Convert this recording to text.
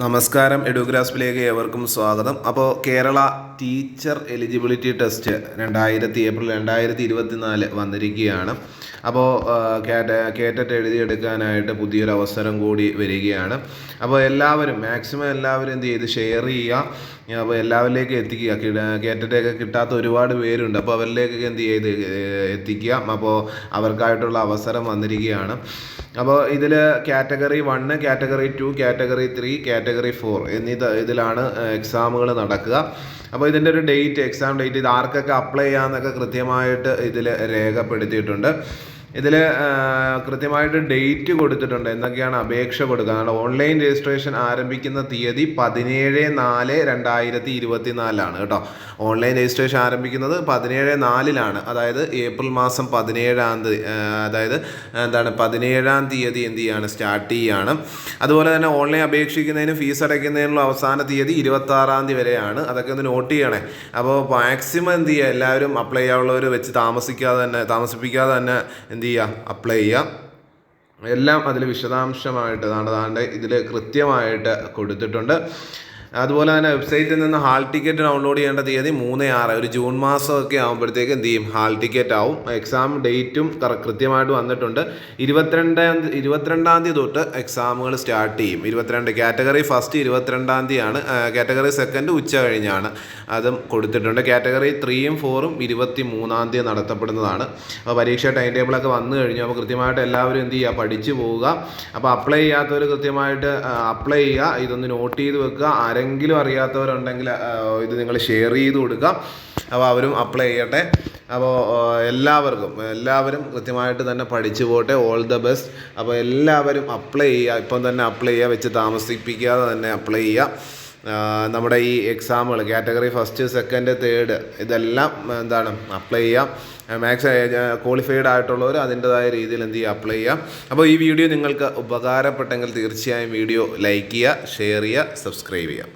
നമസ്കാരം, എഡുഗ്രാസ്പിലേക്ക് ഏവർക്കും സ്വാഗതം. അപ്പോൾ Kerala teacher eligibility test April 2024 വന്നിരിക്കുകയാണ്. അപ്പോൾ കേറ്ററ്റ് എഴുതിയെടുക്കാനായിട്ട് പുതിയൊരു അവസരം കൂടി വരികയാണ്. അപ്പോൾ മാക്സിമം എല്ലാവരും എന്ത് ചെയ്ത് ഷെയർ ചെയ്യുക. അപ്പോൾ എല്ലാവരിലേക്ക് എത്തിക്കുക. കേറ്ററ്റൊക്കെ കിട്ടാത്ത ഒരുപാട് പേരുണ്ട്. അപ്പോൾ അവരിലേക്കൊക്കെ എന്ത് ചെയ്ത് എത്തിക്കുക. അപ്പോൾ അവർക്കായിട്ടുള്ള അവസരം വന്നിരിക്കുകയാണ്. അപ്പോൾ ഇതിൽ കാറ്റഗറി 1, കാറ്റഗറി 2, കാറ്റഗറി 3, കാറ്റഗറി 4 ഇതിലാണ് എക്സാമുകൾ നടക്കുക. അപ്പോൾ ഇതിൻ്റെ ഒരു എക്സാം ഡേറ്റ്, ഇത് ആർക്കൊക്കെ അപ്ലൈ ചെയ്യാമെന്നൊക്കെ കൃത്യമായിട്ട് ഇതിൽ രേഖപ്പെടുത്തിയിട്ടുണ്ട്. ഇതിൽ കൃത്യമായിട്ട് ഡേറ്റ് കൊടുത്തിട്ടുണ്ട്, എന്തൊക്കെയാണ് അപേക്ഷ കൊടുക്കുക. ഓൺലൈൻ രജിസ്ട്രേഷൻ ആരംഭിക്കുന്ന തീയതി 17/4/2024 കേട്ടോ. ഓൺലൈൻ രജിസ്ട്രേഷൻ ആരംഭിക്കുന്നത് 17/4 അതായത് ഏപ്രിൽ മാസം 17 അതായത് 17 തീയതി എന്ത് ചെയ്യാണ്, സ്റ്റാർട്ട് ചെയ്യുകയാണ്. അതുപോലെ തന്നെ ഓൺലൈൻ അപേക്ഷിക്കുന്നതിന് ഫീസ് അടയ്ക്കുന്നതിനുള്ള അവസാന തീയതി 26 വരെയാണ്. അതൊക്കെ ഒന്ന് നോട്ട് ചെയ്യണേ. അപ്പോൾ മാക്സിമം എന്ത് ചെയ്യുക, എല്ലാവരും അപ്ലൈ ചെയ്യാനുള്ളവർ വെച്ച് താമസിപ്പിക്കാതെ തന്നെ എന്ത് ചെയ്യുക, അപ്ലൈ ചെയ്യുക. എല്ലാം അതിൽ വിശദാംശമായിട്ട് ഇതിൽ കൃത്യമായിട്ട് കൊടുത്തിട്ടുണ്ട്. അതുപോലെ തന്നെ വെബ്സൈറ്റിൽ നിന്ന് ഹാൾ ടിക്കറ്റ് ഡൗൺലോഡ് ചെയ്യേണ്ട തീയതി 3/6, ഒരു ജൂൺ മാസമൊക്കെ ആകുമ്പോഴത്തേക്ക് എന്ത് ചെയ്യും, ഹാൾ ടിക്കറ്റ് ആവും. എക്സാം ഡേറ്റും കൃത്യമായിട്ട് വന്നിട്ടുണ്ട്. 22 തൊട്ട് എക്സാമുകൾ സ്റ്റാർട്ട് ചെയ്യും. 22 കാറ്റഗറി ഫസ്റ്റ് 22 കാറ്റഗറി സെക്കൻഡ് ഉച്ച കഴിഞ്ഞാണ്, അതും കൊടുത്തിട്ടുണ്ട്. കാറ്റഗറി 3ഉം 4ഉം 23 നടത്തപ്പെടുന്നതാണ്. അപ്പോൾ പരീക്ഷ ടൈം ടേബിളൊക്കെ വന്നു കഴിഞ്ഞു. അപ്പോൾ കൃത്യമായിട്ട് എല്ലാവരും എന്ത് ചെയ്യുക, പഠിച്ചു പോവുക. അപ്പോൾ അപ്ലൈ ചെയ്യാത്തവർ കൃത്യമായിട്ട് അപ്ലൈ ചെയ്യുക. ഇതൊന്ന് നോട്ട് ചെയ്ത് വെക്കുക. ആരെങ്കിലും അറിയാത്തവരുണ്ടെങ്കിൽ ഇത് നിങ്ങൾ ഷെയർ ചെയ്ത് കൊടുക്കുക. അപ്പോൾ അവരും അപ്ലൈ ചെയ്യട്ടെ. അപ്പോൾ എല്ലാവരും കൃത്യമായിട്ട് തന്നെ പഠിച്ചു പോട്ടെ. All the best. അപ്പോൾ എല്ലാവരും അപ്ലൈ ചെയ്യുക. ഇപ്പം തന്നെ അപ്ലൈ ചെയ്യുക, വെച്ച് താമസിപ്പിക്കാതെ തന്നെ അപ്ലൈ ചെയ്യുക. നമ്മുടെ ഈ എക്സാമുകൾ കാറ്റഗറി ഫസ്റ്റ്, സെക്കൻഡ്, തേർഡ് ഇതെല്ലാം അപ്ലൈ ചെയ്യാം. മാക്സ് ക്വാളിഫൈഡ് ആയിട്ടുള്ളവർ അതിൻ്റെതായ രീതിയിൽ എന്ത് ചെയ്യുക, അപ്ലൈ ചെയ്യാം. അപ്പോൾ ഈ വീഡിയോ നിങ്ങൾക്ക് ഉപകാരപ്പെട്ടെങ്കിൽ തീർച്ചയായും വീഡിയോ ലൈക്ക് ചെയ്യുക, ഷെയർ ചെയ്യുക, സബ്സ്ക്രൈബ് ചെയ്യുക.